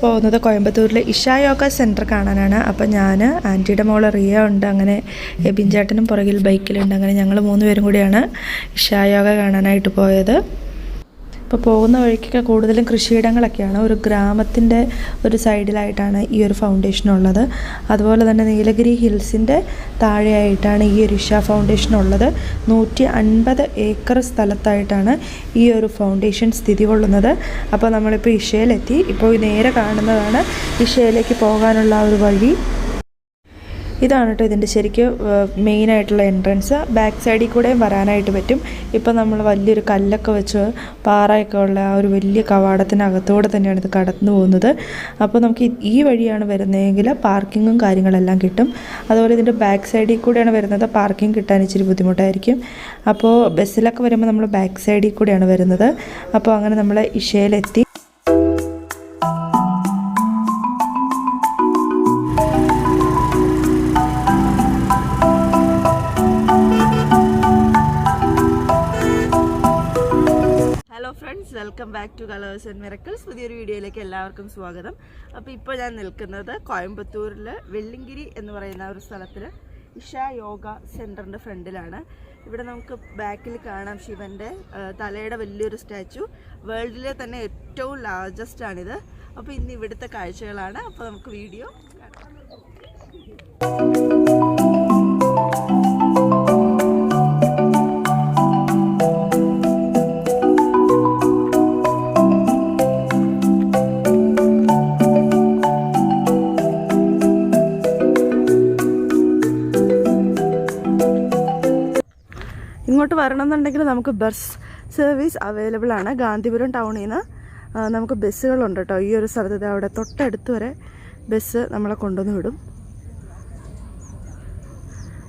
പോകുന്നത് കോയമ്പത്തൂരിലെ ഇഷ യോഗ സെൻറ്റർ കാണാനാണ്. അപ്പോൾ ഞാൻ, ആൻറ്റിയുടെ മോള് റിയ ഉണ്ട്, അങ്ങനെ എബിൻ ചേട്ടനും പുറകിൽ ബൈക്കിലുണ്ട്. അങ്ങനെ ഞങ്ങൾ 3 പേരും കൂടിയാണ് ഇഷ യോഗ കാണാനായിട്ട് പോയത്. ഇപ്പോൾ പോകുന്ന വഴിക്കൊക്കെ കൂടുതലും കൃഷിയിടങ്ങളൊക്കെയാണ്. ഒരു ഗ്രാമത്തിൻ്റെ ഒരു സൈഡിലായിട്ടാണ് ഈ ഒരു ഫൗണ്ടേഷൻ ഉള്ളത്. അതുപോലെ തന്നെ നീലഗിരി ഹിൽസിൻ്റെ താഴെയായിട്ടാണ് ഈ ഒരു ഇഷ ഫൗണ്ടേഷൻ ഉള്ളത്. 150 ഏക്കർ സ്ഥലത്തായിട്ടാണ് ഈ ഒരു ഫൗണ്ടേഷൻ സ്ഥിതി കൊള്ളുന്നത്. അപ്പോൾ നമ്മളിപ്പോൾ ഇഷയിലെത്തി. ഇപ്പോൾ നേരെ കാണുന്നതാണ് ഇഷയിലേക്ക് പോകാനുള്ള ഒരു വഴി. ഇതാണ് കേട്ടോ ഇതിൻ്റെ ശരിക്കും മെയിനായിട്ടുള്ള എൻട്രൻസ്. ബാക്ക് സൈഡിൽ കൂടെയും വരാനായിട്ട് പറ്റും. ഇപ്പോൾ നമ്മൾ വലിയൊരു കല്ലൊക്കെ വെച്ച് പാറയൊക്കെ ഉള്ള ആ ഒരു വലിയ കവാടത്തിനകത്തൂടെ തന്നെയാണ് ഇത് കടന്നു പോകുന്നത്. അപ്പോൾ നമുക്ക് ഈ വഴിയാണ് വരുന്നതെങ്കിൽ പാർക്കിങ്ങും കാര്യങ്ങളെല്ലാം കിട്ടും. അതുപോലെ ഇതിൻ്റെ ബാക്ക് സൈഡിൽ കൂടെയാണ് വരുന്നത്. പാർക്കിംഗ് കിട്ടാൻ ഇച്ചിരി ബുദ്ധിമുട്ടായിരിക്കും. അപ്പോൾ ബസ്സിലൊക്കെ വരുമ്പോൾ നമ്മൾ ബാക്ക് സൈഡിൽ കൂടെയാണ് വരുന്നത്. അപ്പോൾ അങ്ങനെ നമ്മൾ ഇഷയിലെത്തി. Welcome back to Colours and Miracles. പുതിയൊരു വീഡിയോയിലേക്ക് എല്ലാവർക്കും സ്വാഗതം. അപ്പോൾ ഇപ്പോൾ ഞാൻ നിൽക്കുന്നത് കോയമ്പത്തൂരിൽ വെള്ളിങ്കിരി എന്ന് പറയുന്ന ഒരു സ്ഥലത്തിൽ ഇഷ യോഗ സെൻറ്ററിൻ്റെ ഫ്രണ്ടിലാണ്. ഇവിടെ നമുക്ക് ബാക്കിൽ കാണാം ശിവൻ്റെ തലയുടെ വലിയൊരു സ്റ്റാച്ചു. വേൾഡിലെ തന്നെ ഏറ്റവും ലാർജസ്റ്റ് ആണിത്. അപ്പോൾ ഇന്ന് ഇവിടുത്തെ കാഴ്ചകളാണ്. അപ്പോൾ നമുക്ക് വീഡിയോ കാണാം. ഇങ്ങോട്ട് വരണമെന്നുണ്ടെങ്കിൽ നമുക്ക് ബസ് സർവീസ് അവൈലബിൾ ആണ്. ഗാന്ധിപുരം ടൗണിൽ നിന്ന് നമുക്ക് ബസ്സുകളുണ്ട് കേട്ടോ. ഈ ഒരു സ്ഥലത്ത് അവിടെ തൊട്ടടുത്ത് വരെ ബസ് നമ്മളെ കൊണ്ടുവന്ന് വിടും.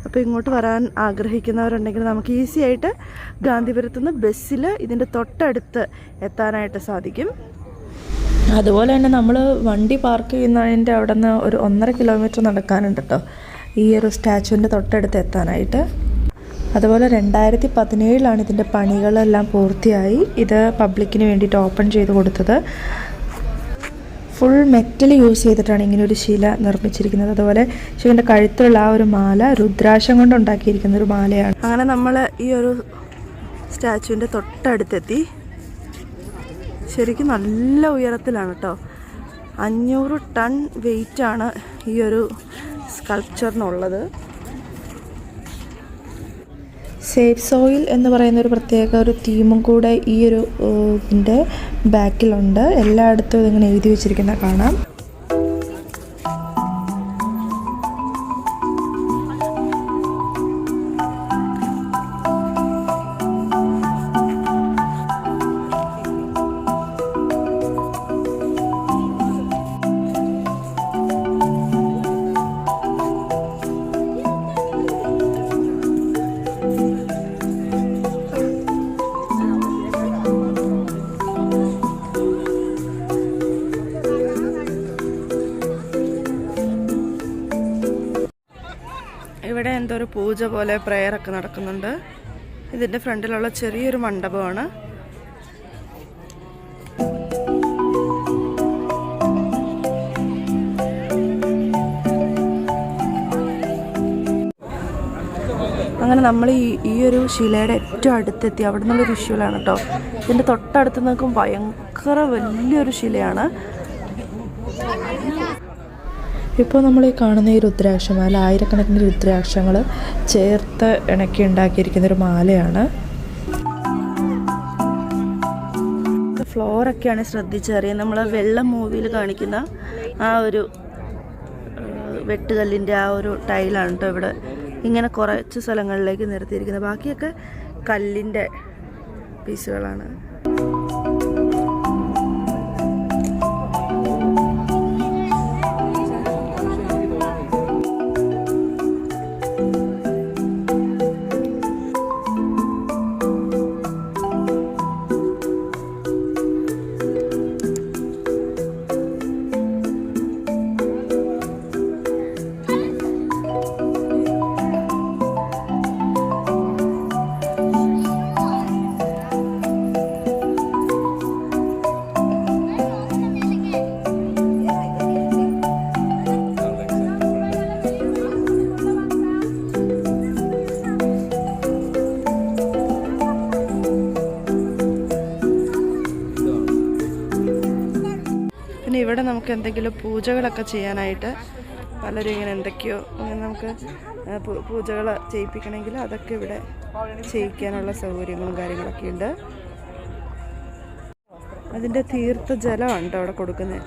അപ്പോൾ ഇങ്ങോട്ട് വരാൻ ആഗ്രഹിക്കുന്നവരുണ്ടെങ്കിൽ നമുക്ക് ഈസി ആയിട്ട് ഗാന്ധിപുരത്ത് നിന്ന് ബസ്സിൽ ഇതിൻ്റെ തൊട്ടടുത്ത് എത്താനായിട്ട് സാധിക്കും. അതുപോലെ തന്നെ നമ്മൾ വണ്ടി പാർക്ക് ചെയ്യുന്നതിൻ്റെ അവിടെ നിന്ന് ഒരു 1.5 കിലോമീറ്റർ നടക്കാനുണ്ട് കേട്ടോ ഈ ഒരു സ്റ്റാച്ചുവിൻ്റെ തൊട്ടടുത്ത് എത്താനായിട്ട്. അതുപോലെ 2017 ഇതിൻ്റെ പണികളെല്ലാം പൂർത്തിയായി. ഇത് പബ്ലിക്കിന് വേണ്ടിയിട്ട് ഓപ്പൺ ചെയ്ത് കൊടുത്തത്. ഫുൾ മെറ്റൽ യൂസ് ചെയ്തിട്ടാണ് ഇങ്ങനെ ഒരു ശില നിർമ്മിച്ചിരിക്കുന്നത്. അതുപോലെ ശിവൻ്റെ കഴുത്തിലുള്ള ആ ഒരു മാല രുദ്രാക്ഷം കൊണ്ട് ഉണ്ടാക്കിയിരിക്കുന്ന ഒരു മാലയാണ്. അങ്ങനെ നമ്മൾ ഈ ഒരു സ്റ്റാച്ചുവിൻ്റെ തൊട്ടടുത്തെത്തി. ശരിക്കും നല്ല ഉയരത്തിലാണ് കേട്ടോ. 500 ടൺ വെയിറ്റാണ് ഈ ഒരു സ്കൾപ്ചറിനുള്ളത്. സേഫ് സോയിൽ എന്ന് പറയുന്ന ഒരു പ്രത്യേക ഒരു തീമും കൂടെ ഈ ഒരു ഇതിൻ്റെ ബാക്കിലുണ്ട്. എല്ലായിടത്തും ഇതിങ്ങനെ എഴുതി വെച്ചിരിക്കുന്ന കാണാം. ഇവിടെ എന്തോ ഒരു പൂജ പോലെ പ്രെയറൊക്കെ നടക്കുന്നുണ്ട്. ഇതിൻ്റെ ഫ്രണ്ടിലുള്ള ചെറിയൊരു മണ്ഡപമാണ്. അങ്ങനെ നമ്മൾ ഈ ഒരു ശിലയുടെ ഏറ്റവും അടുത്തെത്തി. അവിടെ നിന്നുള്ളൊരു വിഷ്വലാണ് കേട്ടോ. ഇതിൻ്റെ തൊട്ടടുത്ത് നിൽക്കും ഭയങ്കര വലിയൊരു ശിലയാണ്. ഇപ്പോൾ നമ്മൾ ഈ കാണുന്ന ഈ രുദ്രാക്ഷമാല ആയിരക്കണക്കിന് രുദ്രാക്ഷങ്ങൾ ചേർത്ത് ഇണക്കി ഉണ്ടാക്കിയിരിക്കുന്നൊരു മാലയാണ്. ഫ്ലോറൊക്കെയാണ് ശ്രദ്ധിച്ചറിയാം. നമ്മൾ വെള്ളം മൂവിയിൽ കാണിക്കുന്ന ആ ഒരു വെട്ടുകല്ലിൻ്റെ ആ ഒരു ടൈലാണ് കേട്ടോ ഇവിടെ ഇങ്ങനെ കുറച്ച് സ്ഥലങ്ങളിലേക്ക് നിർത്തിയിരിക്കുന്നത്. ബാക്കിയൊക്കെ കല്ലിൻ്റെ പീസുകളാണ്. നമുക്ക് എന്തെങ്കിലും പൂജകളൊക്കെ ചെയ്യാനായിട്ട് പലരും ഇങ്ങനെ എന്തൊക്കെയോ നമുക്ക് പൂജകൾ ചെയ്യിപ്പിക്കണമെങ്കിൽ അതൊക്കെ ഇവിടെ ചെയ്യിക്കാനുള്ള സൗകര്യങ്ങളും കാര്യങ്ങളൊക്കെ ഉണ്ട്. അതിൻ്റെ തീർത്ഥ ജലമാണ് കേട്ടോ അവിടെ കൊടുക്കുന്നത്.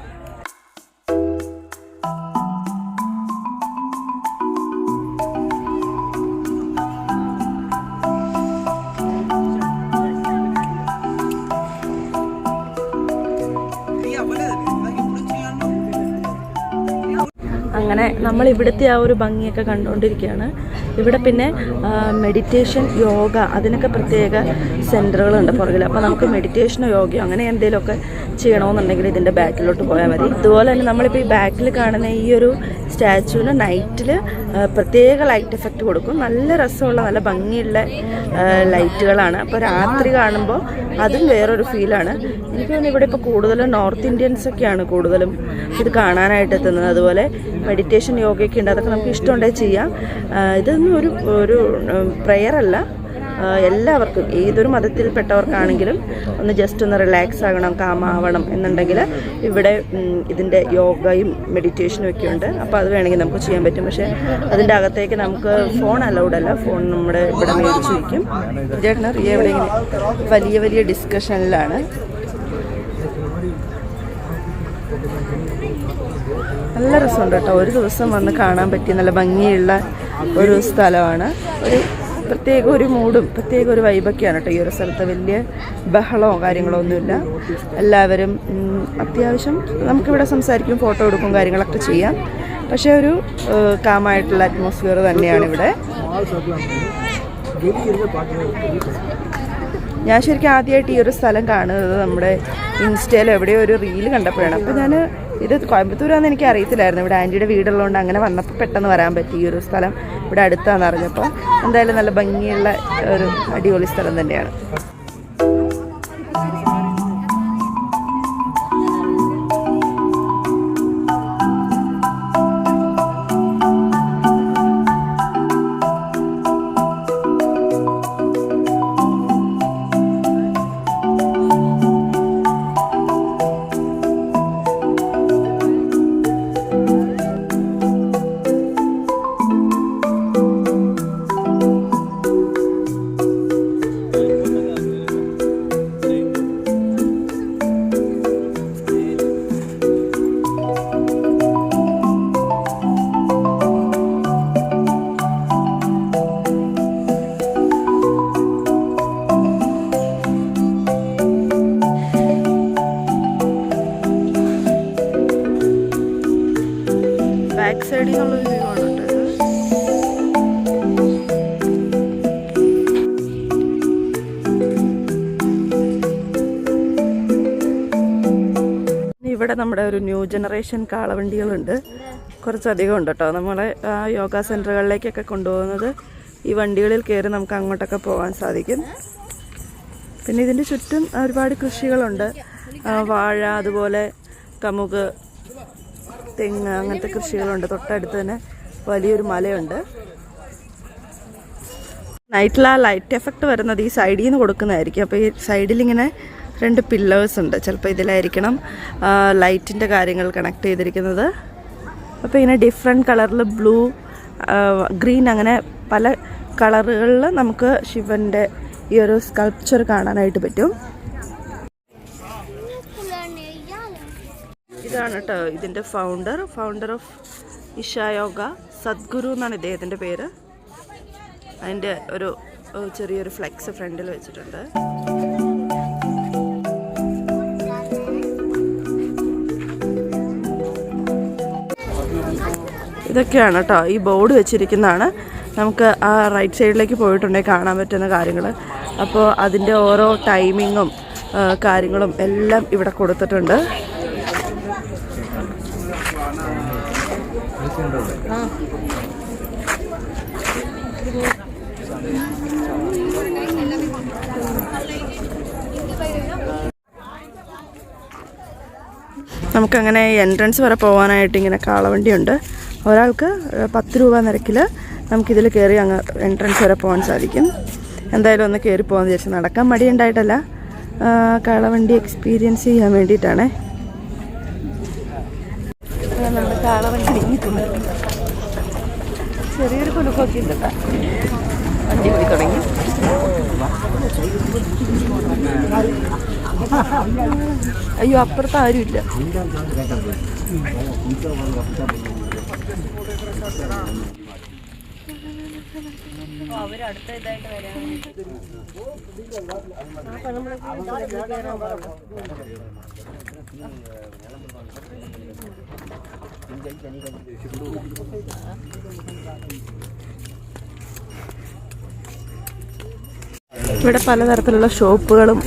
അങ്ങനെ നമ്മൾ ഇവിടുത്തെ ആ ഒരു ഭംഗിയൊക്കെ കണ്ടുകൊണ്ടിരിക്കുകയാണ്. ഇവിടെ പിന്നെ മെഡിറ്റേഷൻ, യോഗ അതിനൊക്കെ പ്രത്യേക സെൻറ്ററുകളുണ്ട് പുറകിൽ. അപ്പോൾ നമുക്ക് മെഡിറ്റേഷനോ യോഗയോ അങ്ങനെ എന്തെങ്കിലുമൊക്കെ ചെയ്യണമെന്നുണ്ടെങ്കിൽ ഇതിൻ്റെ ബാക്കിലോട്ട് പോയാൽ മതി. ഇതുപോലെ തന്നെ നമ്മളിപ്പോൾ ഈ ബാക്കിൽ കാണുന്ന ഈ ഒരു സ്റ്റാച്ചുവിന് നൈറ്റിൽ പ്രത്യേക ലൈറ്റ് എഫക്റ്റ് കൊടുക്കും. നല്ല രസമുള്ള നല്ല ഭംഗിയുള്ള ലൈറ്റുകളാണ്. അപ്പോൾ രാത്രി കാണുമ്പോൾ അതും വേറൊരു ഫീലാണ്. എനിക്ക് തോന്നുന്നു ഇവിടെ ഇപ്പോൾ കൂടുതലും നോർത്ത് ഇന്ത്യൻസൊക്കെയാണ് കൂടുതലും ഇത് കാണാനായിട്ട് എത്തുന്നത്. അതുപോലെ മെഡിറ്റേഷൻ, യോഗയൊക്കെ ഉണ്ട്. അതൊക്കെ നമുക്ക് ഇഷ്ടമുണ്ടെങ്കിൽ ചെയ്യാം. ഇതൊന്നും ഒരു പ്രെയർ അല്ല. എല്ലാവർക്കും ഏതൊരു മതത്തിൽപ്പെട്ടവർക്കാണെങ്കിലും ഒന്ന് ജസ്റ്റ് ഒന്ന് റിലാക്സ് ആകണം, കാമാവണം എന്നുണ്ടെങ്കിൽ ഇവിടെ ഇതിൻ്റെ യോഗയും മെഡിറ്റേഷനും ഒക്കെ ഉണ്ട്. അപ്പോൾ അത് വേണമെങ്കിൽ നമുക്ക് ചെയ്യാൻ പറ്റും. പക്ഷേ അതിൻ്റെ അകത്തേക്ക് നമുക്ക് ഫോൺ അലൗഡ് അല്ല. ഫോൺ നമ്മുടെ ഇവിടെ മേടിച്ച് വയ്ക്കും. ചേട്ടന് റിയ എവിടെയെങ്കിലും വലിയ വലിയ ഡിസ്കഷനിലാണ്. നല്ല രസമുണ്ട് കേട്ടോ. ഒരു ദിവസം വന്ന് കാണാൻ പറ്റിയ നല്ല ഭംഗിയുള്ള ഒരു സ്ഥലമാണ്. പ്രത്യേക ഒരു മൂഡും പ്രത്യേക ഒരു വൈബൊക്കെയാണ് കേട്ടോ ഈ ഒരു സ്ഥലത്ത്. വലിയ ബഹളമോ കാര്യങ്ങളോ ഒന്നുമില്ല. എല്ലാവരും അത്യാവശ്യം നമുക്കിവിടെ സംസാരിക്കും, ഫോട്ടോ എടുക്കും, കാര്യങ്ങളൊക്കെ ചെയ്യാം. പക്ഷേ ഒരു കാമായിട്ടുള്ള അറ്റ്മോസ്ഫിയർ തന്നെയാണ് ഇവിടെ. ഞാൻ ശരിക്കും ആദ്യമായിട്ട് ഈ ഒരു സ്ഥലം കാണുന്നത് നമ്മുടെ ഇൻസ്റ്റയിൽ എവിടെയോ ഒരു റീല് കണ്ടപ്പോഴാണ്. അപ്പോൾ ഞാൻ ഇത് കോയമ്പത്തൂരാണെന്ന് എനിക്ക് അറിയത്തില്ലായിരുന്നു. ഇവിടെ ആൻറ്റിയുടെ വീടുള്ളതുകൊണ്ട് അങ്ങനെ വന്നപ്പോൾ പെട്ടെന്ന് വരാൻ പറ്റി. ഈ ഒരു സ്ഥലം ഇവിടെ അടുത്താണെന്ന് അറിഞ്ഞപ്പോൾ എന്തായാലും നല്ല ഭംഗിയുള്ള ഒരു അടിപൊളി സ്ഥലം തന്നെയാണ്. ബാക്ക് സൈഡിൽ നിന്നുള്ളൊരു വ്യൂ ആണ് കേട്ടോ ഇത്. ഇവിടെ നമ്മുടെ ഒരു ന്യൂ ജനറേഷൻ കാളവണ്ടികളുണ്ട്. കുറച്ചധികം ഉണ്ട് കേട്ടോ. നമ്മളെ യോഗ സെൻറ്ററുകളിലേക്കൊക്കെ കൊണ്ടുപോകുന്നത് ഈ വണ്ടികളിൽ കയറി നമുക്ക് അങ്ങോട്ടൊക്കെ പോകാൻ സാധിക്കും. പിന്നെ ഇതിൻ്റെ ചുറ്റും ഒരുപാട് കൃഷികളുണ്ട്. വാഴ, അതുപോലെ കമുക്, തെങ്ങ്, അങ്ങനത്തെ കൃഷികളുണ്ട്. തൊട്ടടുത്ത് തന്നെ വലിയൊരു മലയുണ്ട്. നൈറ്റിൽ ആ ലൈറ്റ് എഫക്റ്റ് വരുന്നത് ഈ സൈഡിൽ നിന്ന് കൊടുക്കുന്നതായിരിക്കും. അപ്പോൾ ഈ സൈഡിലിങ്ങനെ 2 പില്ലേഴ്സ് ഉണ്ട്. ചിലപ്പോൾ ഇതിലായിരിക്കണം ലൈറ്റിൻ്റെ കാര്യങ്ങൾ കണക്ട് ചെയ്തിരിക്കുന്നത്. അപ്പോൾ ഇങ്ങനെ ഡിഫറെൻറ്റ് കളറിൽ ബ്ലൂ, ഗ്രീൻ, അങ്ങനെ പല കളറുകളിൽ നമുക്ക് ശിവൻ്റെ ഈ ഒരു സ്കൾപ്ചർ കാണാനായിട്ട് പറ്റും. ഇതാണ് കേട്ടോ ഇതിൻ്റെ ഫൗണ്ടർ ഓഫ് ഇഷാ യോഗ, സദ്ഗുരു എന്നാണ് ഇദ്ദേഹത്തിൻ്റെ പേര്. അതിൻ്റെ ഒരു ചെറിയൊരു ഫ്ലെക്സ് ഫ്രണ്ടിൽ വെച്ചിട്ടുണ്ട്. ഇതൊക്കെയാണ് കേട്ടോ ഈ ബോർഡ് വെച്ചിരിക്കുന്നതാണ്. നമുക്ക് ആ റൈറ്റ് സൈഡിലേക്ക് പോയിട്ടുണ്ടെങ്കിൽ കാണാൻ പറ്റുന്ന കാര്യങ്ങൾ. അപ്പോൾ അതിൻ്റെ ഓരോ ടൈമിങ്ങും കാര്യങ്ങളും എല്ലാം ഇവിടെ കൊടുത്തിട്ടുണ്ട്. നമുക്കങ്ങനെ എൻട്രൻസ് വരെ പോകാനായിട്ട് ഇങ്ങനെ കാളവണ്ടിയുണ്ട്. ഒരാൾക്ക് 10 രൂപ നിരക്കിൽ നമുക്കിതിൽ കയറി അങ്ങ് എൻട്രൻസ് വരെ പോകാൻ സാധിക്കും. എന്തായാലും ഒന്ന് കയറി പോകാൻ വിചാരിച്ചു. നടക്കാൻ മടിയുണ്ടായിട്ടല്ല, കാളവണ്ടി എക്സ്പീരിയൻസ് ചെയ്യാൻ വേണ്ടിയിട്ടാണ്. ചെറിയൊരു കുലുക്കൊക്കെ ഉണ്ട് കേട്ടോ. വണ്ടി പോയി തുടങ്ങി. അയ്യോ, അപ്പുറത്ത് ആരുമില്ല. അവരടുത്ത ഇതായിട്ട് വരാൻ ഇവിടെ പലതരത്തിലുള്ള ഷോപ്പുകളും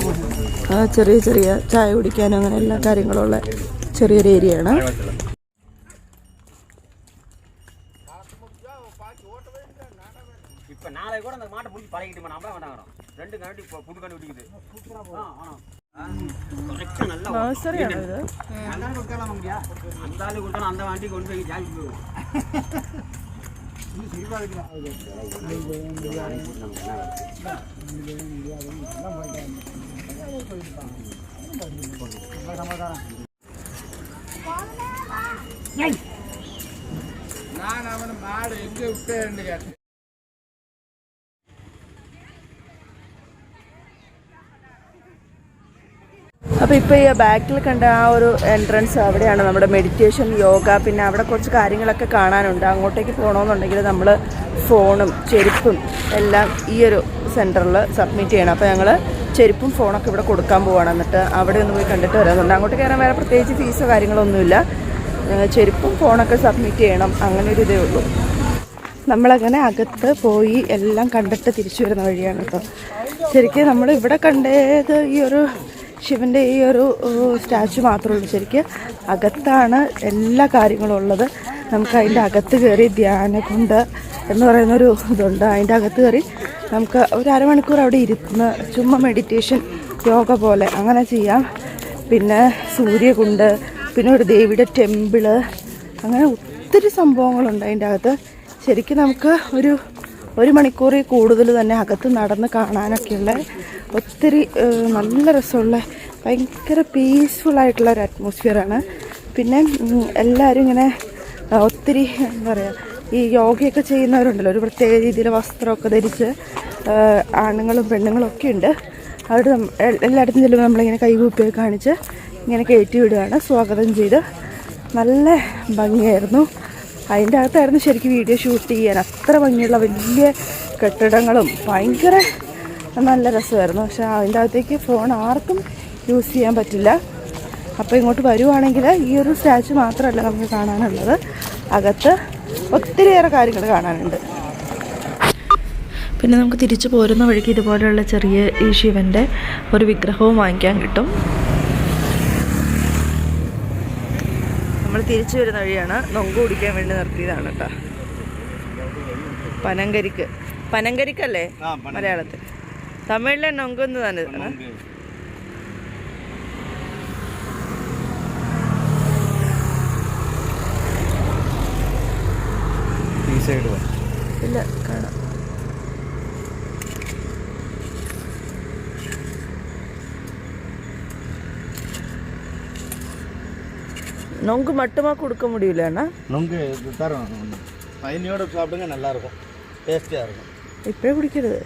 ചെറിയ ചെറിയ ചായ കുടിക്കാനും അങ്ങനെ എല്ലാ കാര്യങ്ങളുള്ള ചെറിയൊരു ഏരിയയാണ്. നഴ്സറിയാണോ ഇത്? நான் அவன் மாடு எங்க விட்டேன்னு கேட்டேன். അപ്പോൾ ഇപ്പോൾ ഈ ബാക്കിൽ കണ്ട ആ ഒരു എൻട്രൻസ് അവിടെയാണ് നമ്മുടെ മെഡിറ്റേഷൻ, യോഗ, പിന്നെ അവിടെ കുറച്ച് കാര്യങ്ങളൊക്കെ കാണാനുണ്ട്. അങ്ങോട്ടേക്ക് പോകണമെന്നുണ്ടെങ്കിൽ നമ്മൾ ഫോണും ചെരുപ്പും എല്ലാം ഈ ഒരു സെൻറ്ററിൽ സബ്മിറ്റ് ചെയ്യണം. അപ്പോൾ ഞങ്ങൾ ചെരുപ്പും ഫോണൊക്കെ ഇവിടെ കൊടുക്കാൻ പോവുകയാണ്. എന്നിട്ട് അവിടെ ഒന്ന് പോയി കണ്ടിട്ട് വരാറുണ്ട്. അങ്ങോട്ട് കയറാൻ വേറെ പ്രത്യേകിച്ച് ഫീസോ കാര്യങ്ങളൊന്നുമില്ല. ചെരുപ്പും ഫോണൊക്കെ സബ്മിറ്റ് ചെയ്യണം, അങ്ങനെ ഒരു ഇതേ ഉള്ളൂ. നമ്മളങ്ങനെ അകത്ത് പോയി എല്ലാം കണ്ടിട്ട് തിരിച്ചു വരുന്ന വഴിയാണ് കേട്ടോ. ശരിക്കും നമ്മൾ ഇവിടെ കണ്ടത് ഈ ഒരു ശിവൻ്റെ ഈ ഒരു സ്റ്റാച്ചു മാത്രമേ ഉള്ളൂ. ശരിക്കും അകത്താണ് എല്ലാ കാര്യങ്ങളും ഉള്ളത്. നമുക്ക് അതിൻ്റെ അകത്ത് കയറി ധ്യാനകുണ്ട് എന്ന് പറയുന്നൊരു ഇതുണ്ട്. അതിൻ്റെ അകത്ത് കയറി നമുക്ക് ഒരു അരമണിക്കൂർ അവിടെ ഇരുന്ന് ചുമ്മാ മെഡിറ്റേഷൻ, യോഗ പോലെ അങ്ങനെ ചെയ്യാം. പിന്നെ സൂര്യകുണ്ട്, പിന്നെ ഒരു ദേവിയുടെ ടെമ്പിള്, അങ്ങനെ ഒത്തിരി സംഭവങ്ങളുണ്ട് അതിൻ്റെ അകത്ത്. ശരിക്കും നമുക്ക് ഒരു മണിക്കൂറിൽ കൂടുതൽ തന്നെ അകത്ത് നടന്ന് കാണാനൊക്കെയുള്ള ഒത്തിരി നല്ല രസമുള്ള ഭയങ്കര പീസ്ഫുള്ളായിട്ടുള്ളൊരു അറ്റ്മോസ്ഫിയറാണ്. പിന്നെ എല്ലാവരും ഇങ്ങനെ ഒത്തിരി എന്താ പറയുക, ഈ യോഗയൊക്കെ ചെയ്യുന്നവരുണ്ടല്ലോ, ഒരു പ്രത്യേക രീതിയിൽ വസ്ത്രമൊക്കെ ധരിച്ച് ആണുങ്ങളും പെണ്ണുങ്ങളും ഒക്കെ ഉണ്ട്. അവിടെ എല്ലായിടത്തും ചെല്ലുമ്പോൾ നമ്മളിങ്ങനെ കൈകൂപ്പിയൊക്കെ കാണിച്ച് ഇങ്ങനെ കയറ്റി വിടുകയാണ്, സ്വാഗതം ചെയ്ത്. നല്ല ഭംഗിയായിരുന്നു. അതിൻ്റെ അകത്തായിരുന്നു ശരിക്കും വീഡിയോ ഷൂട്ട് ചെയ്യാൻ. അത്ര ഭംഗിയുള്ള വലിയ കെട്ടിടങ്ങളും ഭയങ്കര നല്ല രസമായിരുന്നു. പക്ഷേ അതിൻ്റെ അകത്തേക്ക് ഫോൺ ആർക്കും യൂസ് ചെയ്യാൻ പറ്റില്ല. അപ്പോൾ ഇങ്ങോട്ട് വരുവാണെങ്കിൽ ഈ ഒരു സ്റ്റാച്ചു മാത്രമല്ല നമുക്ക് കാണാനുള്ളത്, അകത്ത് ഒത്തിരിയേറെ കാര്യങ്ങൾ കാണാനുണ്ട്. പിന്നെ നമുക്ക് തിരിച്ചു പോരുന്ന വഴിക്ക് ഇതുപോലെയുള്ള ചെറിയ ഈ ശിവൻ്റെ ഒരു വിഗ്രഹവും വാങ്ങിക്കാൻ കിട്ടും. നമ്മൾ തിരിച്ചു വരുന്ന വഴിയാണ്. നൊങ്ക് കുടിക്കാൻ വേണ്ടി നിർത്തിയതാണ് കേട്ടോ. പനങ്കരിക്കല്ലേ മലയാളത്തിൽ, തമിഴിലെ നൊങ്കെന്ന് തന്നെ. ഇല്ല, കാണാം. நொங்கு மட்டுமா கொடுக்க முடியலன்னா? நொங்கு தரோம், பையனோட சாப்பிடுங்க, நல்லா இருக்கும், ടേസ്റ്റിയാ இருக்கும். ഇപ്പോഴേ കുടിക്കരുത്,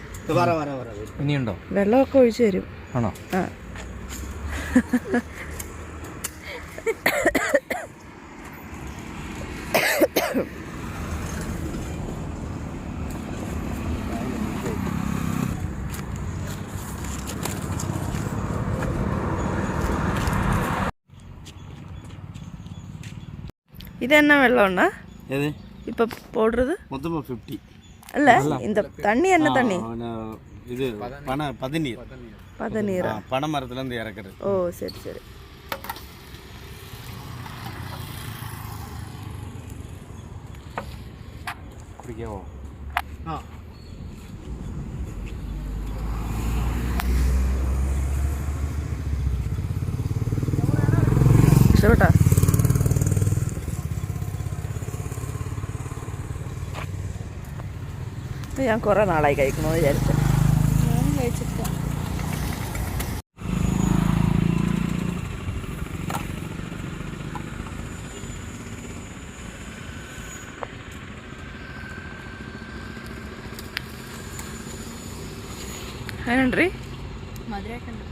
ഇനിയുണ്ടോ? വെള്ളമൊക്കെ ഒഴിച്ച് തരും. ആണോ? ആ. இது என்ன வெள்ளம்னா? எது இப்போ போடுறது மொத்தமாக 50 அல்ல. இந்த தண்ணி என்ன தண்ணி? இது பதநீர் பனை மரத்துலேருந்து இறக்குறது. ஓ சரி சரி. குடிக்கவோ? ஆ. ഇഷ്ടപ്പെട്ടാ? ഞാൻ കുറേ നാളായി കഴിക്കണമെന്ന് വിചാരിച്ചു. ഞാനും കഴിച്ചിട്ടില്ല. അതിനുണ്ട് മധുരമൊക്കെ ഉണ്ട്.